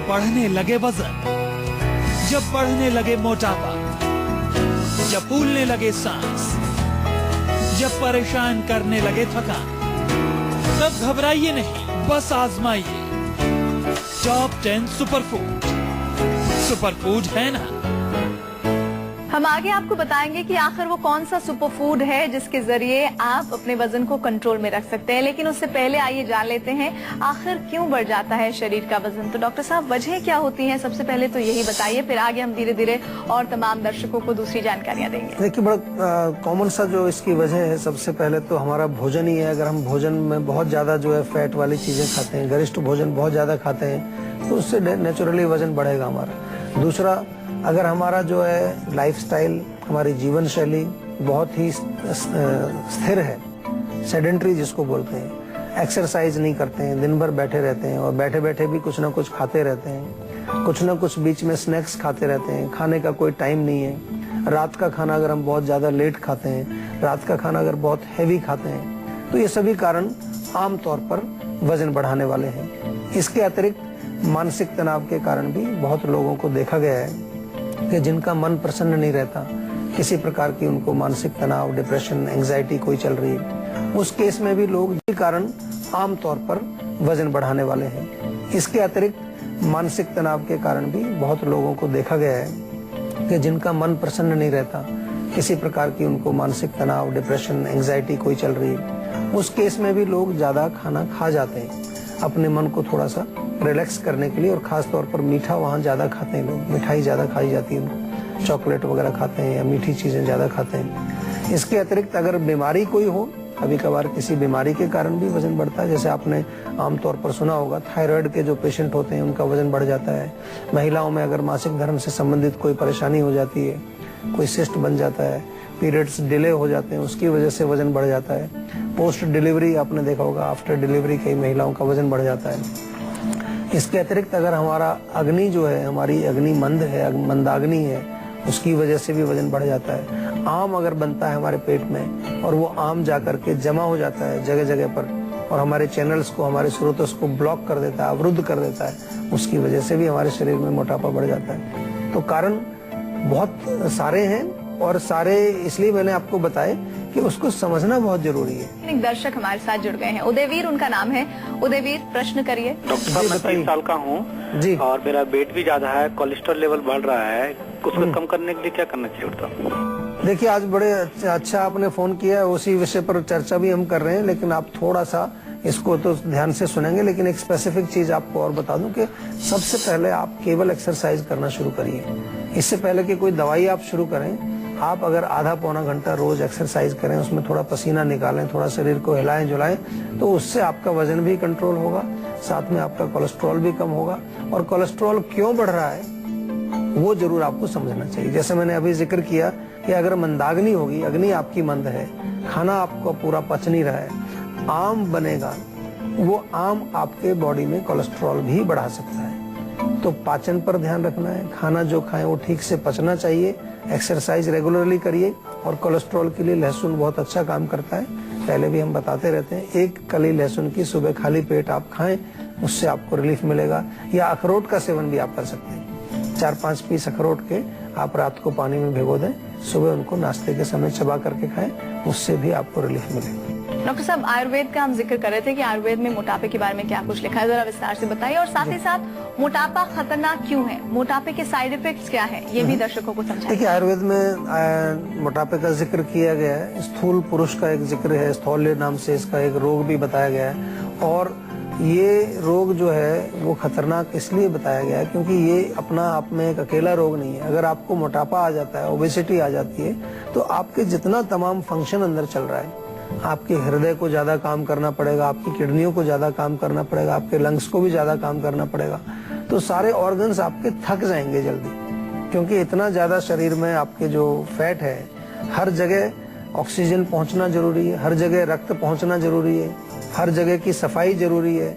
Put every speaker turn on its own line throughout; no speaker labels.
बढ़ने लगे वजन, जब बढ़ने लगे मोटापा, जब फूलने लगे सांस, जब परेशान करने लगे थकान, तब घबराइए नहीं, बस आजमाइए टॉप 10 सुपरफूड। सुपरफूड है ना।
हम आगे आपको बताएंगे कि आखिर वो कौन सा सुपरफूड है जिसके जरिए आप अपने वजन को कंट्रोल में रख सकते हैं। लेकिन उससे पहले आइए जान लेते हैं आखिर क्यों बढ़ जाता है शरीर का वजन। तो डॉक्टर साहब, वजह क्या होती है? सबसे पहले तो यही बताइए, फिर आगे हम धीरे धीरे और तमाम दर्शकों को दूसरी जानकारियां देंगे।
देखिए, बड़ा कॉमन सा जो इसकी वजह है, सबसे पहले तो हमारा भोजन ही है। अगर हम भोजन में बहुत ज्यादा जो है फैट वाली चीजें खाते हैं, गरिष्ठ भोजन बहुत ज्यादा खाते हैं, तो उससे नेचुरली वजन बढ़ेगा हमारा। दूसरा, अगर हमारा जो है लाइफस्टाइल, हमारी जीवन शैली बहुत ही स्थिर है, सेडेंट्री जिसको बोलते हैं, एक्सरसाइज नहीं करते हैं, दिन भर बैठे रहते हैं और बैठे बैठे भी कुछ ना कुछ खाते रहते हैं, कुछ ना कुछ बीच में स्नैक्स खाते रहते हैं, खाने का कोई टाइम नहीं है, रात का खाना अगर हम बहुत ज्यादा लेट खाते हैं, रात का खाना अगर बहुत हैवी खाते हैं, तो ये सभी कारण आमतौर पर वजन बढ़ाने वाले हैं। इसके अतिरिक्त मानसिक तनाव के कारण भी बहुत लोगों को देखा गया है कि जिनका मन प्रसन्न नहीं रहता, किसी प्रकार की उनको मानसिक तनाव, डिप्रेशन, एंजाइटी कोई चल रही है, उस केस में भी लोग इसी कारण आमतौर पर वजन बढ़ाने वाले हैं। इसके अतिरिक्त मानसिक तनाव के कारण भी बहुत लोगों को देखा गया है कि जिनका मन प्रसन्न नहीं रहता, किसी प्रकार की उनको मानसिक तनाव, डिप्रेशन, एंजाइटी कोई चल रही है, उस केस में भी लोग ज्यादा खाना खा जाते हैं अपने मन को थोड़ा सा रिलैक्स करने के लिए। और खास तौर पर मीठा वहाँ ज्यादा खाते हैं लोग, मिठाई ज्यादा खाई जाती है, चॉकलेट वगैरह खाते हैं या मीठी चीजें ज्यादा खाते हैं। इसके अतिरिक्त अगर बीमारी कोई हो, कभी कभार किसी बीमारी के कारण भी वजन बढ़ता है। जैसे आपने आमतौर पर सुना होगा, थायराइड के जो पेशेंट होते हैं उनका वजन बढ़ जाता है। महिलाओं में अगर मासिक धर्म से संबंधित कोई परेशानी हो जाती है, कोई सिस्ट बन जाता है, पीरियड्स डिले हो जाते हैं, उसकी वजह से वजन बढ़ जाता है। पोस्ट डिलीवरी आपने देखा होगा, आफ्टर डिलीवरी कई महिलाओं का वजन बढ़ जाता है। इसके अतिरिक्त अगर हमारा अग्नि जो है, हमारी अग्नि मंद है, मंदाग्नि है, उसकी वजह से भी वजन बढ़ जाता है। आम अगर बनता है हमारे पेट में और वो आम जाकर के जमा हो जाता है जगह जगह पर और हमारे चैनल्स को, हमारे स्रोतों को ब्लॉक कर देता है, अवरुद्ध कर देता है, उसकी वजह से भी हमारे शरीर में मोटापा बढ़ जाता है। तो कारण बहुत सारे हैं और सारे इसलिए मैंने आपको बताए कि उसको समझना बहुत जरूरी है।
एक दर्शक हमारे साथ जुड़ गए हैं, उदयवीर उनका नाम है। उदयवीर, प्रश्न करिए।
डॉक्टर साहब, मैं 30 साल का हूँ
जी,
और मेरा वेट भी ज्यादा है, कोलेस्ट्रॉल लेवल बढ़ रहा है, उसको कम करने के लिए क्या करना चाहिए होता?
देखिए, आज बड़े अच्छा आपने फोन किया है, उसी विषय पर चर्चा भी हम कर रहे हैं, लेकिन आप थोड़ा सा इसको तो ध्यान से सुनेंगे। लेकिन एक स्पेसिफिक चीज आपको और बता दूं कि सबसे पहले आप केवल एक्सरसाइज करना शुरू करिए। इससे पहले कि कोई दवाई आप शुरू करें, आप अगर आधा पौना घंटा रोज एक्सरसाइज करें, उसमें थोड़ा पसीना निकालें, थोड़ा शरीर को हिलाएं जुलाएं, तो उससे आपका वजन भी कंट्रोल होगा, साथ में आपका कोलेस्ट्रॉल भी कम होगा। और कोलेस्ट्रॉल क्यों बढ़ रहा है वो जरूर आपको समझना चाहिए। जैसे मैंने अभी जिक्र किया कि अगर मंदाग्नि होगी, अग्नि आपकी मंद है, खाना आपको पूरा पच नहीं रहा है, आम बनेगा, वो आम आपके बॉडी में कोलेस्ट्रॉल भी बढ़ा सकता है। तो पाचन पर ध्यान रखना है, खाना जो खाएं वो ठीक से पचना चाहिए, एक्सरसाइज रेगुलरली करिए। और कोलेस्ट्रॉल के लिए लहसुन बहुत अच्छा काम करता है, पहले भी हम बताते रहते हैं। एक कली लहसुन की सुबह खाली पेट आप खाएं, उससे आपको रिलीफ मिलेगा। या अखरोट का सेवन भी आप कर सकते हैं, 4-5 पीस अखरोट के आप रात को पानी में भिगो दें, सुबह उनको नाश्ते के समय चबा करके खाएं, उससे भी आपको रिलीफ मिलेगा।
डॉक्टर साहब, आयुर्वेद का हम जिक्र कर रहे थे कि आयुर्वेद में मोटापे के बारे में क्या कुछ लिखा है, जरा विस्तार से बताइए। और साथ ही साथ मोटापा खतरनाक क्यों है, मोटापे के साइड इफेक्ट्स क्या है, ये भी दर्शकों को समझाइए।
देखिए, आयुर्वेद में मोटापे का जिक्र किया गया है। स्थूल पुरुष का एक जिक्र है, स्थौल्य नाम से इसका एक रोग भी बताया गया है। और ये रोग जो है वो खतरनाक इसलिए बताया गया है क्योंकि ये अपना आप में एक अकेला रोग नहीं है। अगर आपको मोटापा आ जाता है, ओबेसिटी आ जाती है, तो आपके जितना तमाम फंक्शन अंदर चल रहा है, आपके हृदय को ज्यादा काम करना पड़ेगा, आपकी किडनियों को ज्यादा काम करना पड़ेगा, आपके लंग्स को भी ज्यादा काम करना पड़ेगा। तो सारे ऑर्गन्स आपके थक जाएंगे जल्दी, क्योंकि इतना ज्यादा शरीर में आपके जो फैट है, हर जगह ऑक्सीजन पहुंचना जरूरी है, हर जगह रक्त पहुंचना जरूरी है, हर जगह की सफाई जरूरी है।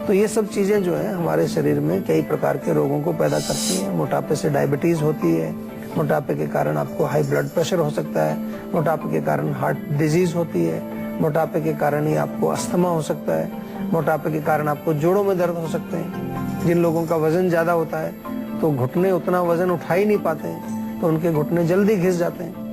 तो ये सब चीजें जो है हमारे शरीर में कई प्रकार के रोगों को पैदा करती हैं। मोटापे से डायबिटीज होती है, मोटापे के कारण आपको हाई ब्लड प्रेशर हो सकता है, मोटापे के कारण हार्ट डिजीज होती है, मोटापे के कारण ही आपको अस्थमा हो सकता है, मोटापे के कारण आपको जोड़ों में दर्द हो सकते हैं। जिन लोगों का वजन ज्यादा होता है तो घुटने उतना वजन उठा ही नहीं पाते हैं, तो उनके घुटने जल्दी घिस जाते हैं।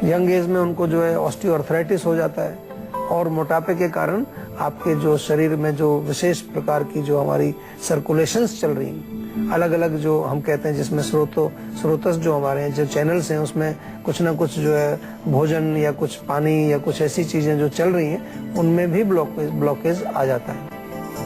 यंग एज में उनको जो है ऑस्टियोआर्थराइटिस हो जाता है, और मोटापे के कारण आपके जो शरीर में जो विशेष प्रकार की जो हमारी सर्कुलेशंस चल रही हैं, अलग अलग जो हम कहते हैं जिसमें स्रोतस जो हमारे हैं, जो चैनल्स हैं, उसमें कुछ ना कुछ जो है भोजन या कुछ पानी या कुछ ऐसी चीजें जो चल रही हैं, उनमें भी ब्लॉकेज आ जाता है,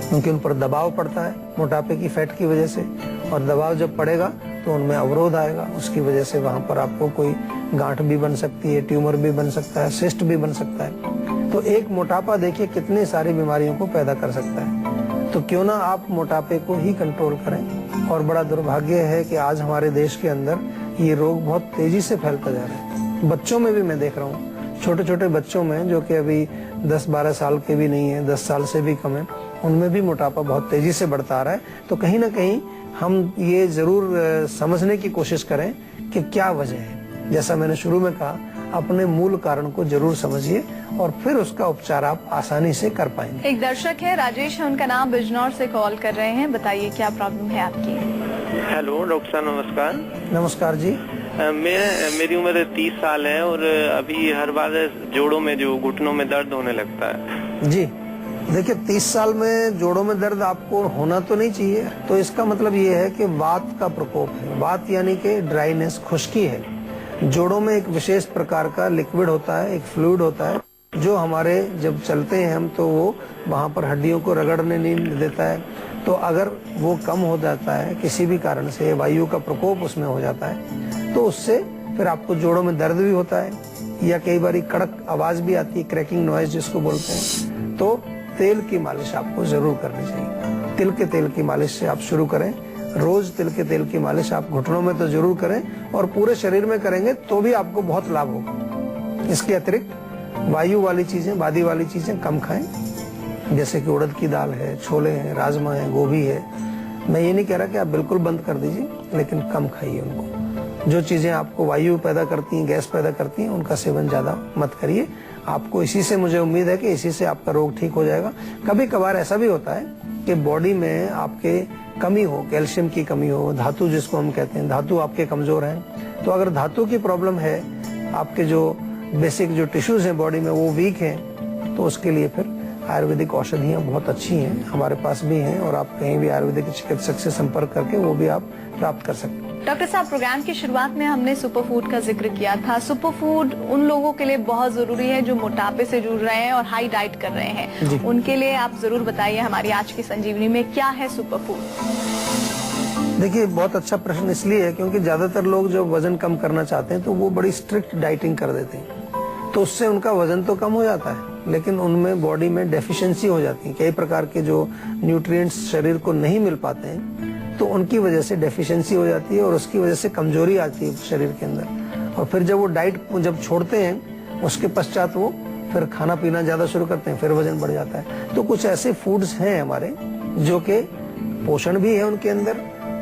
क्योंकि उन पर दबाव पड़ता है मोटापे की फैट की वजह से, और दबाव जब पड़ेगा तो उनमें अवरोध आएगा। उसकी वजह से वहां पर आपको कोई गांठ भी बन सकती है, ट्यूमर भी बन सकता है, सिस्ट भी बन सकता है। तो एक मोटापा देखिए कितनी सारी बीमारियों को पैदा कर सकता है। तो क्यों ना आप मोटापे को ही कंट्रोल करें। और बड़ा दुर्भाग्य है कि आज हमारे देश के अंदर ये रोग बहुत तेजी से फैलता जा रहा है। बच्चों में भी मैं देख रहा हूँ, छोटे छोटे बच्चों में जो कि अभी 10-12 साल के भी नहीं है, 10 साल से भी कम है, उनमें भी मोटापा बहुत तेजी से बढ़ता आ रहा है। तो कहीं ना कहीं हम ये जरूर समझने की कोशिश करें कि क्या वजह है। जैसा मैंने शुरू में कहा, अपने मूल कारण को जरूर समझिए और फिर उसका उपचार आप आसानी से कर पाएंगे।
एक दर्शक है, राजेश है उनका नाम, बिजनौर से कॉल कर रहे हैं। बताइए क्या प्रॉब्लम है आपकी।
हेलो डॉक्टर साहब, नमस्कार।
नमस्कार जी।
मेरी उम्र 30 साल है और अभी हर बार जोड़ों में जो घुटनों में दर्द होने लगता है।
जी देखिए, 30 साल में जोड़ों में दर्द आपको होना तो नहीं चाहिए, तो इसका मतलब ये है कि वात का प्रकोप है। वात यानी कि ड्राइनेस, खुश्की है। जोड़ों में एक विशेष प्रकार का लिक्विड होता है, एक फ्लूइड होता है, जो हमारे जब चलते हैं हम तो वो वहाँ पर हड्डियों को रगड़ने नहीं देता है। तो अगर वो कम हो जाता है किसी भी कारण से, वायु का प्रकोप उसमें हो जाता है, तो उससे फिर आपको जोड़ों में दर्द भी होता है, या कई बार कड़क आवाज भी आती है, क्रैकिंग नॉइज जिसको बोलते हैं। तो तेल की मालिश आपको जरूर करनी चाहिए। तिल के तेल की मालिश से आप शुरू करें। रोज तिल के तेल की मालिश आप घुटनों में तो जरूर करें, और पूरे शरीर में करेंगे तो भी आपको बहुत लाभ होगा। इसके अतिरिक्त वायु वाली चीजें, वादी वाली चीजें कम खाएं, जैसे कि उड़द की दाल है, छोले हैं, राजमा है, गोभी है। मैं ये नहीं कह रहा कि आप बिल्कुल बंद कर दीजिए, लेकिन कम खाइए उनको। जो चीजें आपको वायु पैदा करती हैं, गैस पैदा करती हैं, उनका सेवन ज्यादा मत करिए। आपको इसी से, मुझे उम्मीद है कि इसी से आपका रोग ठीक हो जाएगा। कभी कभार ऐसा भी होता है कि बॉडी में आपके कमी हो, कैल्शियम की कमी हो, धातु जिसको हम कहते हैं, धातु आपके कमजोर हैं। तो अगर धातु की प्रॉब्लम है, आपके जो बेसिक जो टिश्यूज हैं बॉडी में वो वीक हैं, तो उसके लिए फिर आयुर्वेदिक औषधियाँ बहुत अच्छी हैं, हमारे पास भी हैं, और आप कहीं भी आयुर्वेदिक चिकित्सक से संपर्क करके वो भी आप प्राप्त कर सकते हैं।
डॉक्टर साहब, प्रोग्राम की शुरुआत में हमने सुपर फूड का जिक्र किया था। सुपर फूड उन लोगों के लिए बहुत जरूरी है जो मोटापे से जूझ रहे हैं और हाई डाइट कर रहे हैं, उनके लिए आप जरूर बताइए हमारी आज की संजीवनी में क्या है सुपर फूड।
देखिए, बहुत अच्छा प्रश्न इसलिए है क्योंकि ज्यादातर लोग जो वजन कम करना चाहते हैं तो वो बड़ी स्ट्रिक्ट डाइटिंग कर देते हैं, तो उससे उनका वजन तो कम हो जाता है, लेकिन उनमें बॉडी में डेफिशिएंसी हो जाती है। कई प्रकार के जो न्यूट्रिएंट्स शरीर को नहीं मिल पाते हैं, तो उनकी वजह से डेफिशिएंसी हो जाती है और उसकी वजह से कमजोरी आती है शरीर के अंदर। और फिर जब वो डाइट जब छोड़ते हैं, उसके पश्चात वो फिर खाना पीना ज्यादा शुरू करते हैं, फिर वजन बढ़ जाता है। तो कुछ ऐसे फूड्स हैं हमारे जो कि पोषण भी है उनके अंदर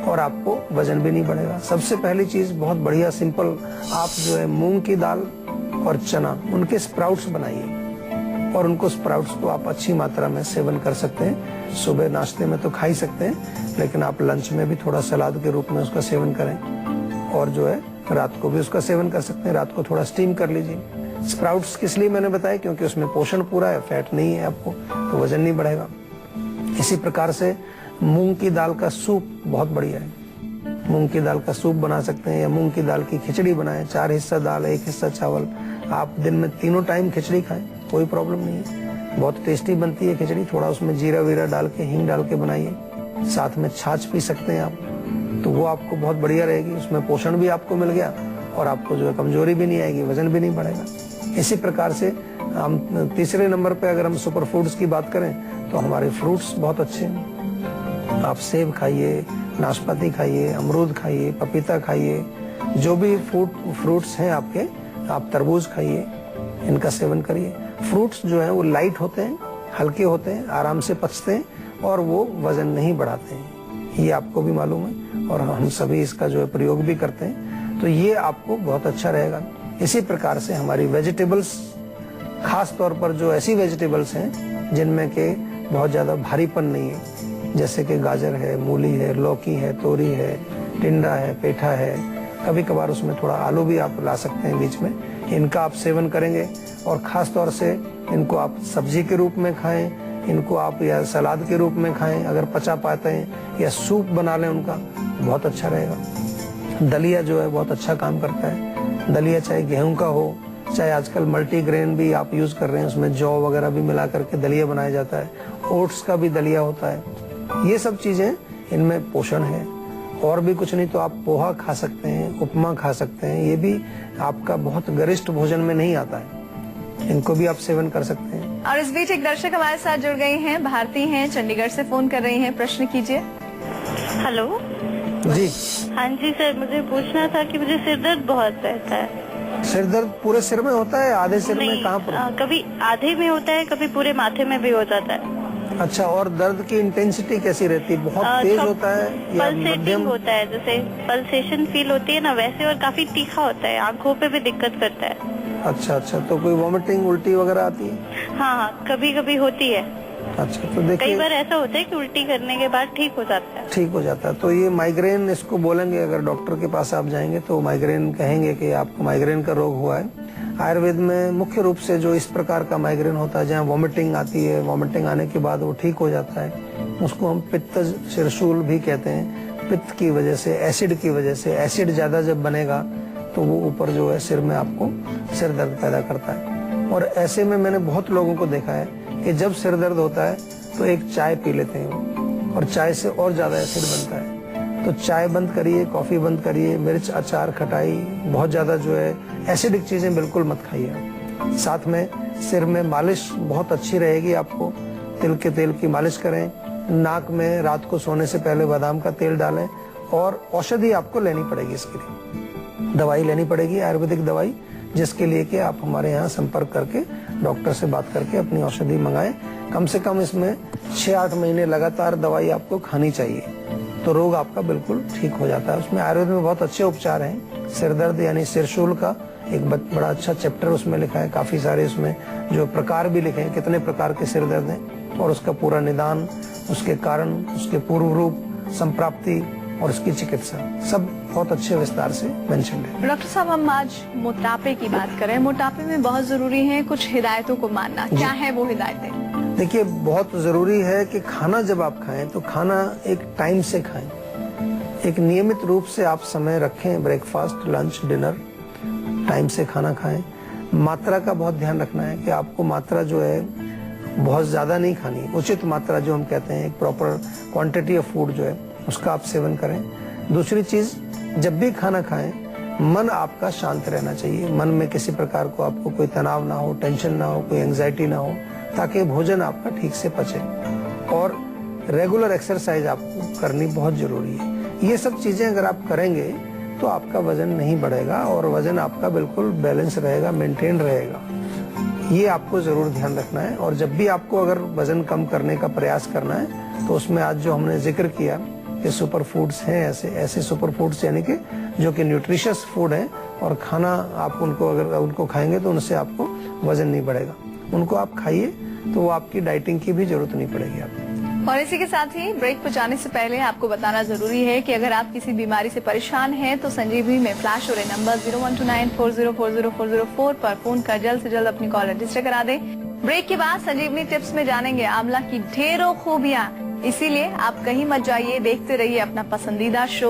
और आपको वजन भी नहीं बढ़ेगा। सबसे पहली चीज बहुत बढ़िया सिंपल, आप जो है मूंग की दाल और चना, उनके स्प्राउट्स बनाइए, और उनको स्प्राउट्स को आप अच्छी मात्रा में सेवन कर सकते हैं। सुबह नाश्ते में तो खा ही सकते हैं, लेकिन आप लंच में भी थोड़ा सलाद के रूप में उसका सेवन करें, और जो है रात को भी उसका सेवन कर सकते हैं। रात को थोड़ा स्टीम कर लीजिए। स्प्राउट्स किस लिए मैंने बताया, क्योंकि उसमें पोषण पूरा है, फैट नहीं है आपको, तो वजन नहीं बढ़ेगा। इसी प्रकार से मूंग की दाल का सूप बहुत बढ़िया है, मूंग की दाल का सूप बना सकते हैं, या मूंग की दाल की खिचड़ी बनाएं, 4 हिस्सा दाल 1 हिस्सा चावल। आप दिन में 3 टाइम खिचड़ी खाएं, कोई प्रॉब्लम नहीं है, बहुत टेस्टी बनती है खिचड़ी। थोड़ा उसमें जीरा वीरा डाल के, हींग डाल के बनाइए, साथ में छाछ पी सकते हैं आप, तो वो आपको बहुत बढ़िया रहेगी। उसमें पोषण भी आपको मिल गया और आपको जो है कमजोरी भी नहीं आएगी, वजन भी नहीं बढ़ेगा। इसी प्रकार से हम तीसरे नंबर पे अगर हम सुपर फूड्स की बात करें तो हमारे फ्रूट्स बहुत अच्छे हैं। आप सेब खाइए, नाशपाती खाइए, अमरूद खाइए, पपीता खाइए, जो भी फ्रूट्स हैं आपके, आप तरबूज खाइए, इनका सेवन करिए। फ्रूट्स जो हैं वो लाइट होते हैं, हल्के होते हैं, आराम से पचते हैं और वो वजन नहीं बढ़ाते हैं, ये आपको भी मालूम है, और हम सभी इसका जो है प्रयोग भी करते हैं, तो ये आपको बहुत अच्छा रहेगा। इसी प्रकार से हमारी वेजिटेबल्स, खास तौर पर जो ऐसी वेजिटेबल्स हैं जिनमें के बहुत ज्यादा भारीपन नहीं है, जैसे कि गाजर है, मूली है, लौकी है, तोरी है, टिंडा है, पेठा है, कभी कभार उसमें थोड़ा आलू भी आप ला सकते हैं बीच में। इनका आप सेवन करेंगे और खास तौर से इनको आप सब्जी के रूप में खाएं, इनको आप या सलाद के रूप में खाएं अगर पचा पाते हैं, या सूप बना लें उनका, बहुत अच्छा रहेगा। दलिया जो है बहुत अच्छा काम करता है। दलिया चाहे गेहूं का हो, चाहे आजकल मल्टीग्रेन भी आप यूज कर रहे हैं, उसमें जौ वगैरह भी मिला करके दलिया बनाया जाता है, ओट्स का भी दलिया होता है। ये सब चीजें इनमें पोषण है। और भी कुछ नहीं तो आप पोहा खा सकते हैं, उपमा खा सकते हैं, ये भी आपका बहुत गरिष्ठ भोजन में नहीं आता है, इनको भी आप सेवन कर सकते हैं।
और इस बीच एक दर्शक हमारे साथ जुड़ गए हैं, भारती हैं, चंडीगढ़ से फोन कर रही हैं, प्रश्न कीजिए।
हेलो
जी,
हाँ जी सर, मुझे पूछना था कि मुझे सिर दर्द बहुत रहता है।
सिर दर्द पूरे सिर में होता है, आधे सिर में, कहाँ पर?
कभी आधे में होता है, कभी पूरे माथे में भी हो जाता है।
अच्छा, और दर्द की इंटेंसिटी कैसी रहती है? बहुत तेज होता है या
पल्सेटिंग
मध्यम?
होता है, जैसे पल्सेशन फील होती है ना वैसे, और काफी तीखा होता है, आंखों पे भी दिक्कत करता है।
अच्छा अच्छा, तो कोई वॉमिटिंग उल्टी वगैरह आती है?
हाँ हाँ, कभी कभी होती है।
अच्छा, तो
कई
देखिए
बार ऐसा होता है कि उल्टी करने के बाद ठीक हो जाता है।
ठीक हो जाता है। तो ये माइग्रेन इसको बोलेंगे, अगर डॉक्टर के पास आप जाएंगे तो माइग्रेन कहेंगे कि आपको माइग्रेन का रोग हुआ है। आयुर्वेद में मुख्य रूप से जो इस प्रकार का माइग्रेन होता है, जहाँ वॉमिटिंग आती है, वॉमिटिंग आने के बाद वो ठीक हो जाता है, उसको हम पित्त शिरशूल भी कहते हैं। पित्त की वजह से, एसिड की वजह से, एसिड ज्यादा जब बनेगा तो वो ऊपर जो है सिर में आपको सिर दर्द पैदा करता है। और ऐसे में मैंने बहुत लोगों को देखा है कि जब सिर दर्द होता है तो एक चाय पी लेते हैं वो, और चाय से और ज्यादा एसिड बनता है। तो चाय बंद करिए, कॉफी बंद करिए, मिर्च, अचार, खटाई, बहुत ज्यादा जो है एसिडिक चीजें बिल्कुल मत खाइए। साथ में सिर में मालिश बहुत अच्छी रहेगी, आपको तिल के तेल की मालिश करें। नाक में रात को सोने से पहले बादाम का तेल डालें। और औषधि आपको लेनी पड़ेगी, इसके लिए दवाई लेनी पड़ेगी, आयुर्वेदिक दवाई, जिसके लिए कि आप हमारे यहाँ संपर्क करके डॉक्टर से बात करके अपनी औषधि मंगाएं। कम से कम इसमें 6-8 महीने लगातार दवाई आपको खानी चाहिए, तो रोग आपका बिल्कुल ठीक हो जाता है। उसमें आयुर्वेद में बहुत अच्छे उपचार हैं। सिर दर्द यानी सिरशूल का एक बड़ा अच्छा चैप्टर उसमें लिखा है, काफी सारे उसमें जो प्रकार भी लिखे हैं, कितने प्रकार के सिर दर्द हैं और उसका पूरा निदान, उसके कारण, उसके पूर्व रूप, संप्राप्ति और उसकी चिकित्सा, सब बहुत अच्छे विस्तार से मेंशन है।
डॉक्टर साहब, हम आज मोटापे की बात करें। मोटापे में बहुत जरूरी है कुछ हिदायतों को मानना, क्या है वो हिदायतें?
देखिए, बहुत जरूरी है कि खाना जब आप खाएं तो खाना एक टाइम से खाएं, एक नियमित रूप से आप समय रखें, ब्रेकफास्ट, लंच, डिनर, टाइम से खाना खाएं। मात्रा का बहुत ध्यान रखना है कि आपको मात्रा जो है बहुत ज्यादा नहीं खानी, उचित मात्रा जो हम कहते हैं, एक प्रॉपर क्वांटिटी ऑफ फूड जो है उसका आप सेवन करें। दूसरी चीज, जब भी खाना खाएं मन आपका शांत रहना चाहिए, मन में किसी प्रकार को आपको कोई तनाव ना हो, टेंशन ना हो, कोई एंजाइटी ना हो, ताकि भोजन आपका ठीक से पचे। और रेगुलर एक्सरसाइज आपको करनी बहुत जरूरी है। ये सब चीजें अगर आप करेंगे तो आपका वजन नहीं बढ़ेगा और वजन आपका बिल्कुल बैलेंस रहेगा, मेंटेन रहेगा। ये आपको जरूर ध्यान रखना है। और जब भी आपको अगर वजन कम करने का प्रयास करना है तो उसमें आज जो हमने जिक्र किया कि सुपर फूड्स हैं, ऐसे सुपर फूड्स यानी कि जो कि न्यूट्रिशियस फूड हैं, और खाना आप उनको अगर उनको खाएंगे तो उनसे आपको वजन नहीं बढ़ेगा। उनको आप खाइए तो वो आपकी डाइटिंग की भी जरूरत नहीं पड़ेगी आपको।
और इसी के साथ ही ब्रेक पर जाने से पहले आपको बताना जरूरी है कि अगर आप किसी बीमारी से परेशान हैं तो संजीवनी में फ्लैश हो रहे नंबर 0129404004 पर फोन कर जल्द से जल्द अपनी कॉल रजिस्टर करा दें। ब्रेक के बाद संजीवनी टिप्स में जानेंगे आंवला की ढेरों खूबियां, इसीलिए आप कहीं मत जाइए, देखते रहिए अपना पसंदीदा शो